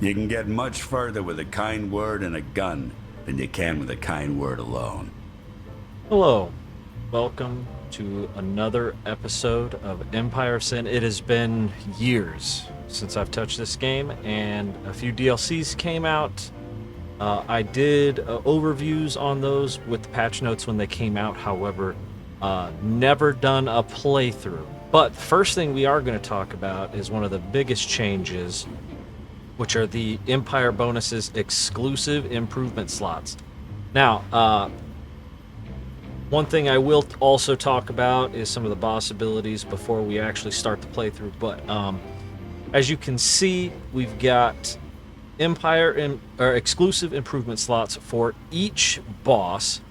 You can get much further with a kind word and a gun than you can with a kind word alone. Hello, welcome to another episode of Empire of Sin. It has been years since I've touched this game, and a few DLCs came out. I did overviews on those with the patch notes when they came out, however, never done a playthrough. But the first thing we are going to talk about is one of the biggest changes, which are the Empire bonuses exclusive improvement slots. Now, one thing I will also talk about is some of the boss abilities before we actually start the playthrough. But as you can see, we've got Empire exclusive improvement slots for each boss.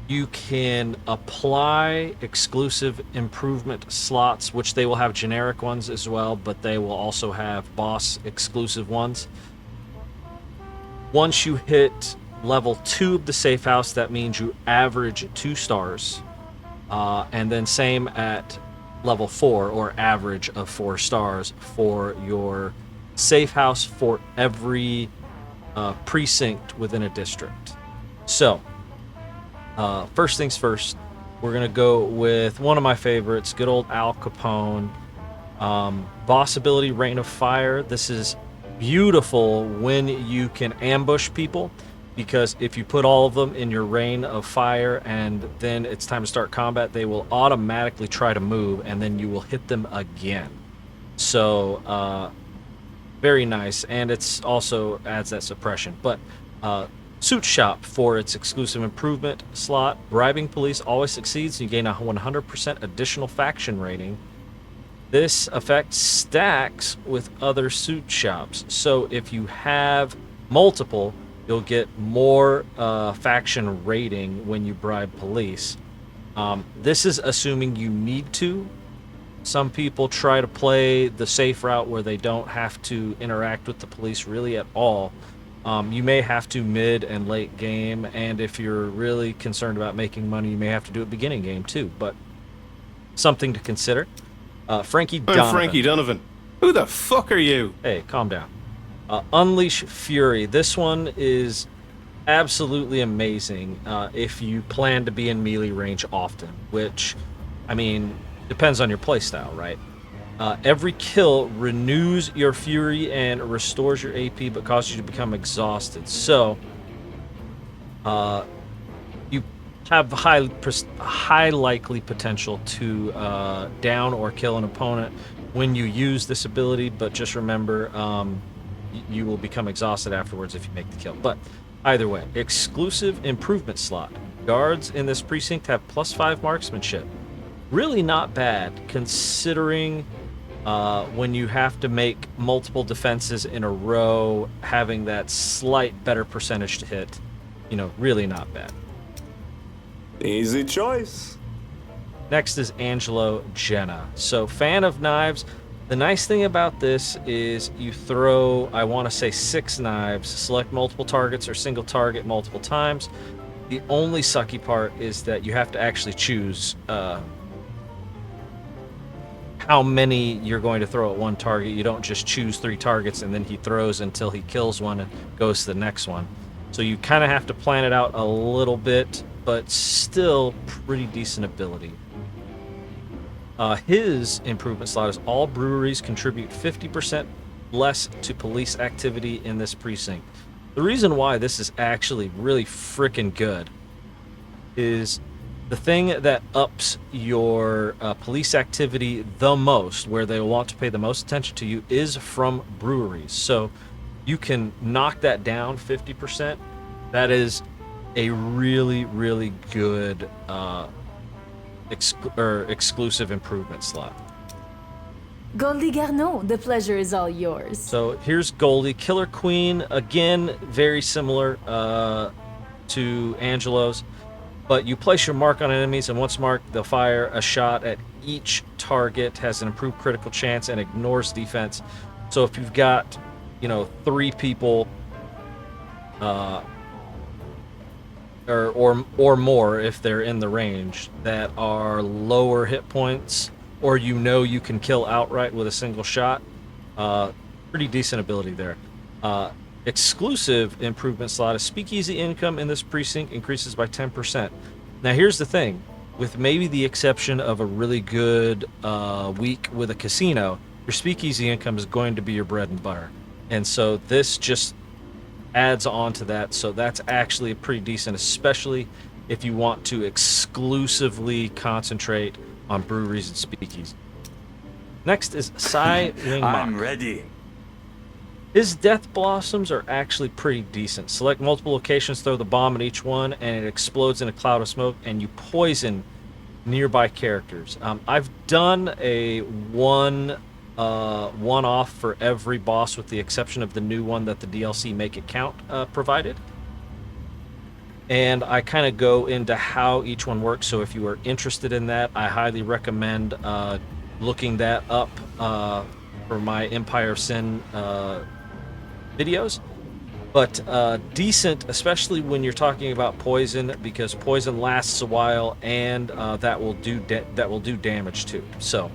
You can apply exclusive improvement slots, which they will have generic ones as well, but they will also have boss exclusive ones. Once you hit level 2 of the safe house, that means you average 2 stars. And then same at level 4, or average of 4 stars for your safe house for every precinct within a district. So, first things first, we're going to go with one of my favorites, good old Al Capone. Boss ability, Rain of Fire. This is beautiful when you can ambush people, because if you put all of them in your Rain of Fire and then it's time to start combat, they will automatically try to move and then you will hit them again. So, very nice, and it's also adds that suppression. But Suit Shop for its exclusive improvement slot. Bribing police always succeeds. You gain a 100% additional faction rating. This effect stacks with other suit shops. So if you have multiple, you'll get more faction rating when you bribe police. This is assuming you need to. Some people try to play the safe route where they don't have to interact with the police really at all. You may have to mid and late game, and if you're really concerned about making money, you may have to do it beginning game too, but something to consider. Frankie Donovan. I'm Frankie Donovan. Who the fuck are you? Hey, calm down. Unleash Fury. This one is absolutely amazing if you plan to be in melee range often, which, I mean, depends on your playstyle, right? Every kill renews your fury and restores your AP, but causes you to become exhausted. So, you have high likely potential to down or kill an opponent when you use this ability, but just remember, you will become exhausted afterwards if you make the kill. But either way, exclusive improvement slot. Guards in this precinct have +5 marksmanship. Really not bad, considering when you have to make multiple defenses in a row, having that slight better percentage to hit, really not bad. Easy choice. Next is Angelo Genna. So, fan of knives. The nice thing about this is you throw, I want to say 6 knives, select multiple targets or single target multiple times. The only sucky part is that you have to actually choose how many you're going to throw at one target. You don't just choose 3 targets and then he throws until he kills one and goes to the next one. So you kind of have to plan it out a little bit, but still pretty decent ability. His improvement slot is all breweries contribute 50% less to police activity in this precinct. The reason why this is actually really freaking good is the thing that ups your police activity the most, where they want to pay the most attention to you, is from breweries. So you can knock that down 50%. That is a really, really good exclusive improvement slot. Goldie Garneau, the pleasure is all yours. So here's Goldie. Killer Queen, again, very similar to Angelo's. But you place your mark on enemies, and once marked, they'll fire a shot at each target, has an improved critical chance, and ignores defense. So if you've got, 3 people, or more, if they're in the range, that are lower hit points, or you can kill outright with a single shot, pretty decent ability there. Exclusive improvement slot is speakeasy income in this precinct increases by 10%. Now here's the thing, with maybe the exception of a really good week with a casino, your speakeasy income is going to be your bread and butter. And so this just adds on to that, so that's actually pretty decent, especially if you want to exclusively concentrate on breweries and speakeasy. Next is Sai Wing Mock. I'm ready. His Death Blossoms are actually pretty decent. Select multiple locations, throw the bomb at each one, and it explodes in a cloud of smoke, and you poison nearby characters. I've done a one-off for every boss with the exception of the new one that the DLC Make It Count provided. And I kind of go into how each one works, so if you are interested in that, I highly recommend looking that up for my Empire of Sin videos. But decent, especially when you're talking about poison, because poison lasts a while, and that will do damage too. So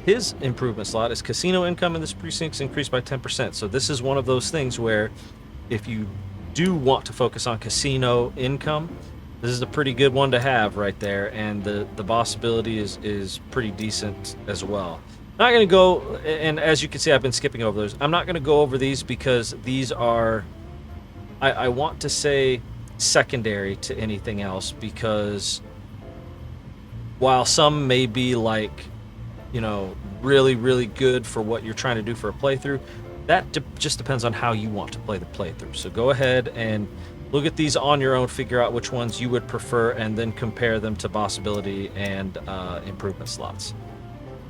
his improvement slot is casino income in this precinct increased by 10%. So this is one of those things where if you do want to focus on casino income, this is a pretty good one to have right there, and the boss ability is pretty decent as well. Not going to go, and as you can see, I've been skipping over those. I'm not going to go over these because these are, I want to say, secondary to anything else, because while some may be like, you know, really, really good for what you're trying to do for a playthrough, that just depends on how you want to play the playthrough. So go ahead and look at these on your own, figure out which ones you would prefer, and then compare them to boss ability and improvement slots.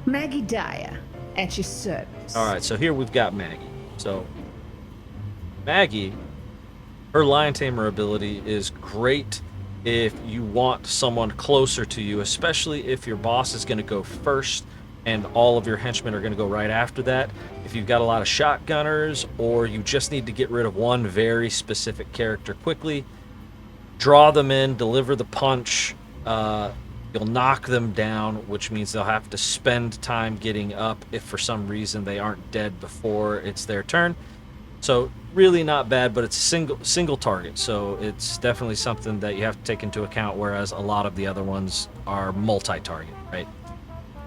Maggie Dyer, at your service. All right, so here we've got Maggie. So Maggie, her Lion Tamer ability is great if you want someone closer to you, especially if your boss is going to go first and all of your henchmen are going to go right after that. If you've got a lot of shotgunners, or you just need to get rid of one very specific character quickly, draw them in, deliver the punch, you'll knock them down, which means they'll have to spend time getting up if for some reason they aren't dead before it's their turn. So really not bad, but it's a single target, so it's definitely something that you have to take into account, whereas a lot of the other ones are multi-target, right?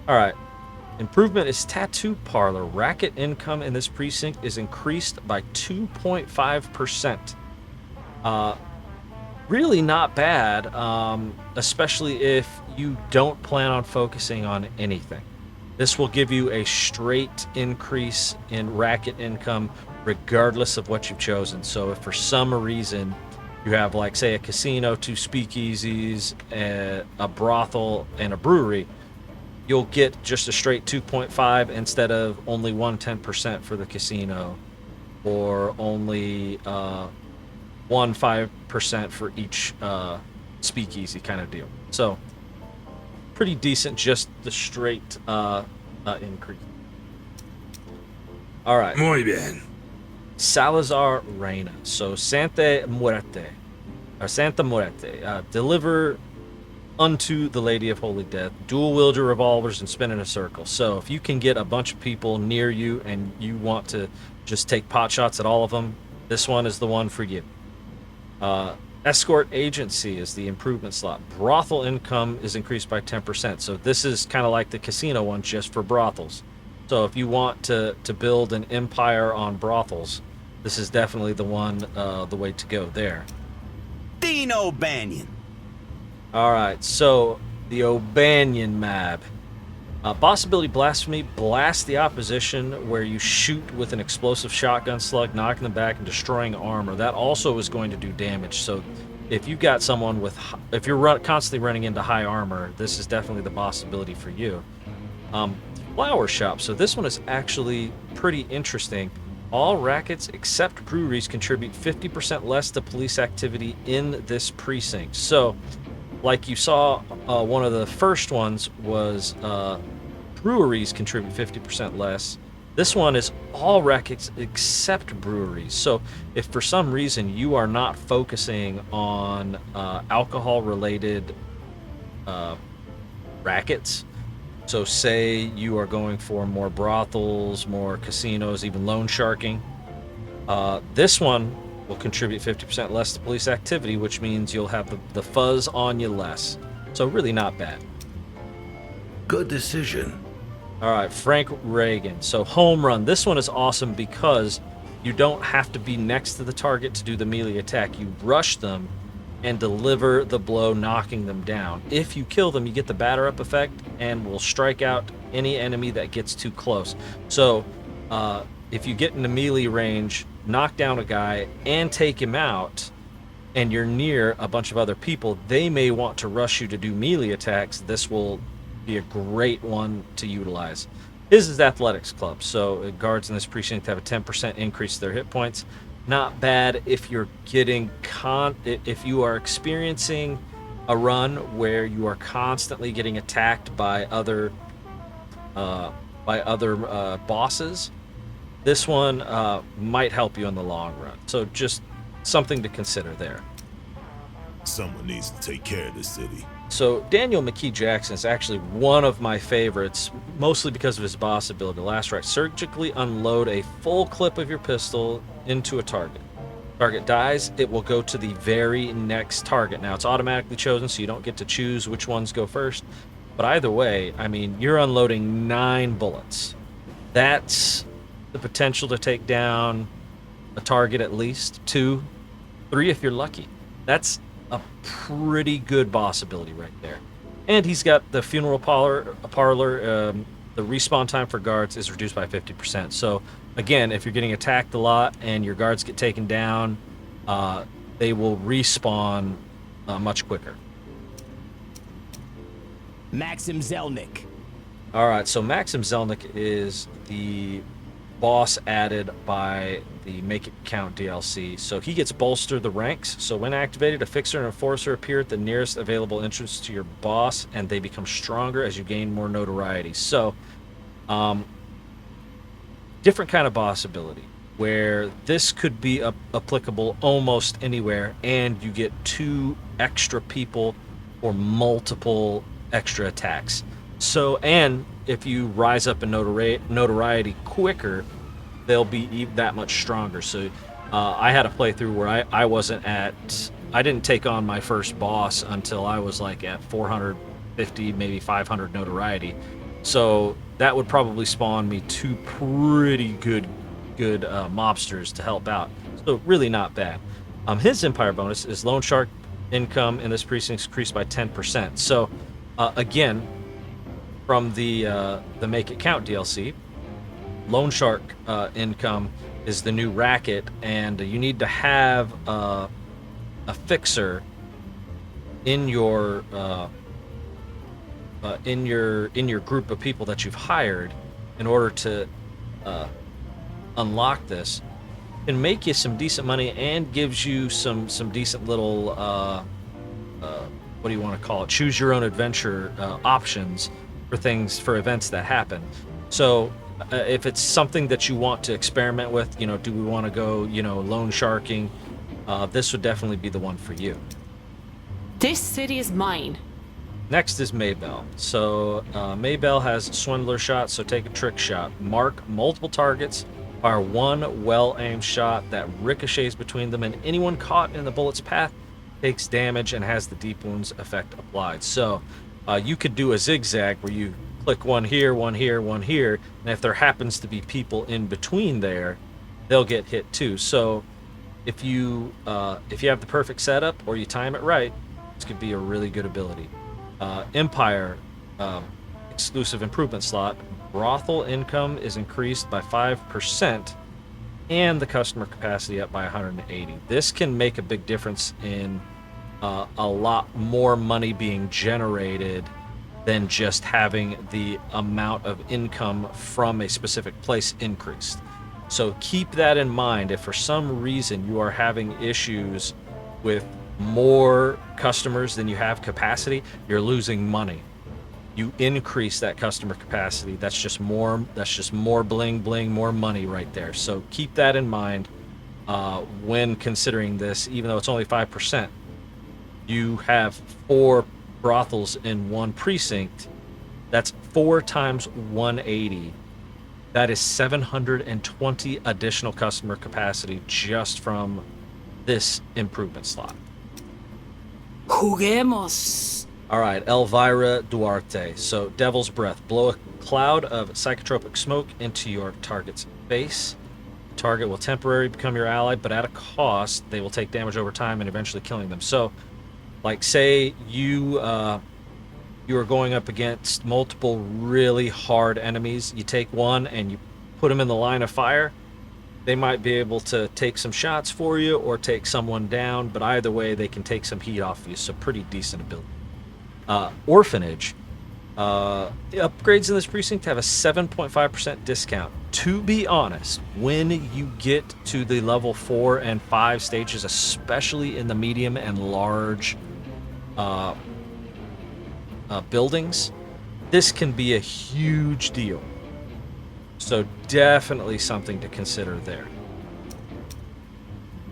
All right. Improvement is Tattoo Parlor. Racket income in this precinct is increased by 2.5%. Really not bad, especially if you don't plan on focusing on anything. This will give you a straight increase in racket income regardless of what you've chosen. So if for some reason you have, like, say, a casino, 2 speakeasies, a brothel, and a brewery, you'll get just a straight 2.5 instead of only 1/10% for the casino, or only 1/5% for each speakeasy kind of deal. So pretty decent, just the straight increase. All right. Muy bien. Salazar Reyna. So Santa Muerte. Deliver unto the Lady of Holy Death. Dual wield your revolvers and spin in a circle. So if you can get a bunch of people near you and you want to just take pot shots at all of them, this one is the one for you. Escort Agency is the improvement slot. Brothel income is increased by 10%. So this is kind of like the casino one, just for brothels. So if you want to build an empire on brothels, this is definitely the one, the way to go there. Dion O'Banion. All right, so the O'Banion map. Boss ability Blasphemy. Blast the opposition, where you shoot with an explosive shotgun slug, knocking them back and destroying armor. That also is going to do damage. So if you've got someone with, if you're constantly running into high armor, this is definitely the boss ability for you. Flower Shop. So this one is actually pretty interesting. All rackets except breweries contribute 50% less to police activity in this precinct. So, like you saw, one of the first ones was breweries contribute 50% less. This one is all rackets except breweries. So if for some reason you are not focusing on alcohol-related rackets, So say you are going for more brothels, more casinos, even loan sharking. This one will contribute 50% less to police activity, which means you'll have the fuzz on you less. So really not bad. Good decision. All right, Frank Ragen. So home run. This one is awesome because you don't have to be next to the target to do the melee attack. You rush them and deliver the blow, knocking them down. If you kill them, you get the batter up effect and will strike out any enemy that gets too close. So if you get into melee range, knock down a guy and take him out, and you're near a bunch of other people, they may want to rush you to do melee attacks. This will be a great one to utilize. His is Athletics Club, so guards in this precinct have a 10% increase to their hit points. Not bad if you're getting if you are experiencing a run where you are constantly getting attacked by other bosses. This one might help you in the long run. So just something to consider there. Someone needs to take care of this city. So Daniel McKee Jackson is actually one of my favorites, mostly because of his boss ability. Last right, surgically unload a full clip of your pistol into a target. Target dies, it will go to the very next target. Now it's automatically chosen, so you don't get to choose which ones go first. But either way, I mean, you're unloading 9 bullets. That's the potential to take down a target at least, 2, 3 if you're lucky. That's a pretty good boss ability right there. And he's got the funeral parlor. The respawn time for guards is reduced by 50%. So again, if you're getting attacked a lot and your guards get taken down, they will respawn much quicker. Maxim Zelnick. All right, so Maxim Zelnick is the boss added by the Make It Count DLC. So he gets bolster the ranks. So when activated, a fixer and enforcer appear at the nearest available entrance to your boss, and they become stronger as you gain more notoriety. So different kind of boss ability, where this could be applicable almost anywhere, and you get 2 extra people or multiple extra attacks. So, and if you rise up in notoriety quicker, they'll be that much stronger. So I had a playthrough where I didn't take on my first boss until I was like at 450, maybe 500 notoriety. So that would probably spawn me 2 pretty good mobsters to help out. So really not bad. His Empire bonus is Loan Shark income in this precinct increased by 10%. So again, from the Make It Count DLC, Loan Shark income is the new Racket, and you need to have a fixer in your group of people that you've hired in order to unlock this. Can make you some decent money and gives you some decent little what do you want to call it? Choose your own adventure options for events that happen. So if it's something that you want to experiment with, do we want to go, loan sharking? This would definitely be the one for you. This city is mine. Next is Mabel. So Mabel has Swindler shot, so take a trick shot. Mark multiple targets, fire 1 well-aimed shot that ricochets between them, and anyone caught in the bullet's path takes damage and has the deep wounds effect applied. So you could do a zigzag where you click 1 here, 1 here, 1 here, and if there happens to be people in between there, they'll get hit too. So if you have the perfect setup or you time it right, this could be a really good ability. Empire exclusive improvement slot, brothel income is increased by 5% and the customer capacity up by 180. This can make a big difference in a lot more money being generated than just having the amount of income from a specific place increased. So keep that in mind. If for some reason you are having issues with more customers than you have capacity, you're losing money. You increase that customer capacity, that's just more bling bling, more money right there. So keep that in mind when considering this. Even though it's only 5%, you have 4 brothels in one precinct. That's 4 times 180. That is 720 additional customer capacity just from this improvement slot. Juguemos. All right, Elvira Duarte. So, Devil's Breath. Blow a cloud of psychotropic smoke into your target's face. The target will temporarily become your ally, but at a cost. They will take damage over time and eventually killing them. So, like, say you are going up against multiple really hard enemies. You take one and you put them in the line of fire. They might be able to take some shots for you or take someone down, but either way, they can take some heat off you. So, pretty decent ability. Orphanage. Upgrades in this precinct have a 7.5% discount. To be honest, when you get to the level 4 and 5 stages, especially in the medium and large buildings, this can be a huge deal. So definitely something to consider there.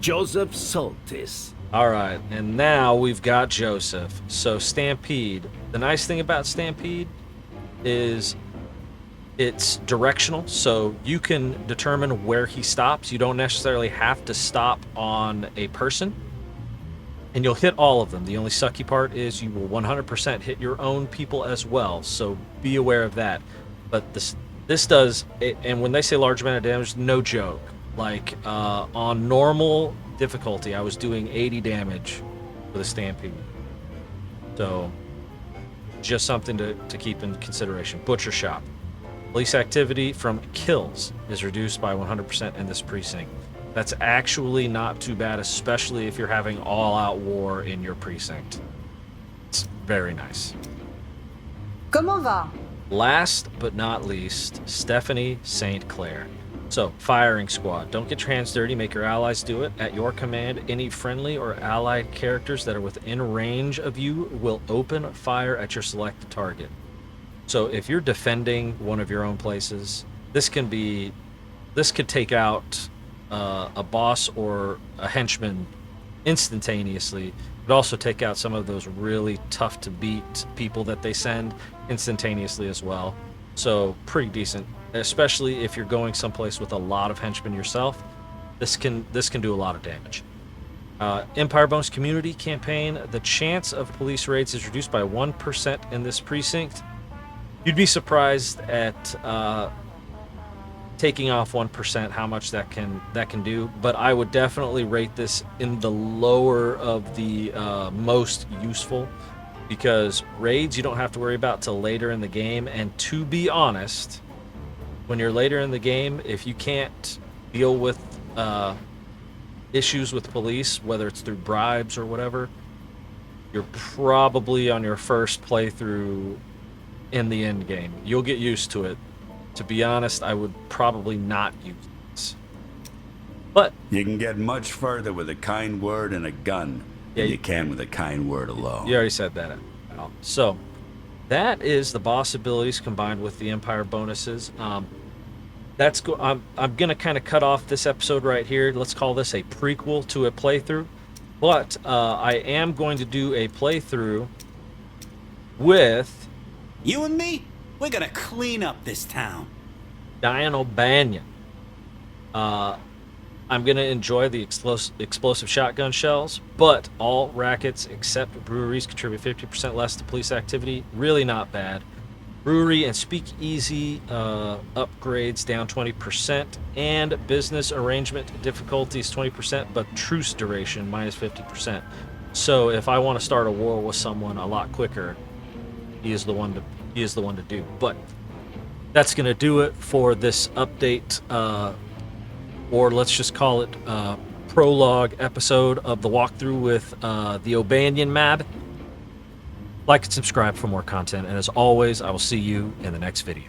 Joseph Saltis. All right, and now we've got Joseph. So Stampede. The nice thing about Stampede is it's directional, so you can determine where he stops. You don't necessarily have to stop on a person, and you'll hit all of them. The only sucky part is you will 100% hit your own people as well, so be aware of that. But this does, and when they say large amount of damage, no joke. Like, on normal difficulty, I was doing 80 damage with a Stampede. So, just something to keep in consideration. Butcher Shop. Police activity from kills is reduced by 100% in this precinct. That's actually not too bad, especially if you're having all-out war in your precinct. It's very nice. Comment va? Last but not least, Stephanie St. Clair. So, firing squad. Don't get your hands dirty, make your allies do it. At your command, any friendly or allied characters that are within range of you will open fire at your selected target. So, if you're defending one of your own places, this could take out a boss or a henchman instantaneously. It could also take out some of those really tough to beat people that they send instantaneously as well. So, pretty decent. Especially if you're going someplace with a lot of henchmen yourself, this can do a lot of damage. Empire Bonus Community Campaign. The chance of police raids is reduced by 1% in this precinct. You'd be surprised at taking off 1% how much that can do, but I would definitely rate this in the lower of the most useful, because raids you don't have to worry about till later in the game, and to be honest, when you're later in the game, if you can't deal with issues with police, whether it's through bribes or whatever, you're probably on your first playthrough in the end game. You'll get used to it. To be honest, I would probably not use this. But you can get much further with a kind word and a gun than you can with a kind word alone. You already said that. So that is the boss abilities combined with the Empire bonuses. That's I'm gonna kind of cut off this episode right here. Let's call this a prequel to a playthrough. But I am going to do a playthrough with You and me, we're gonna clean up this town. Dion O'Banion. I'm gonna enjoy the explosive shotgun shells, but all rackets except breweries contribute 50% less to police activity. Really not bad. Brewery and speakeasy upgrades down 20%, and business arrangement difficulties 20%, but truce duration minus 50%. So if I want to start a war with someone a lot quicker, he is the one to do. But that's gonna do it for this update, or let's just call it prologue episode of the walkthrough with the O'Banion map. Like and subscribe for more content, and as always, I will see you in the next video.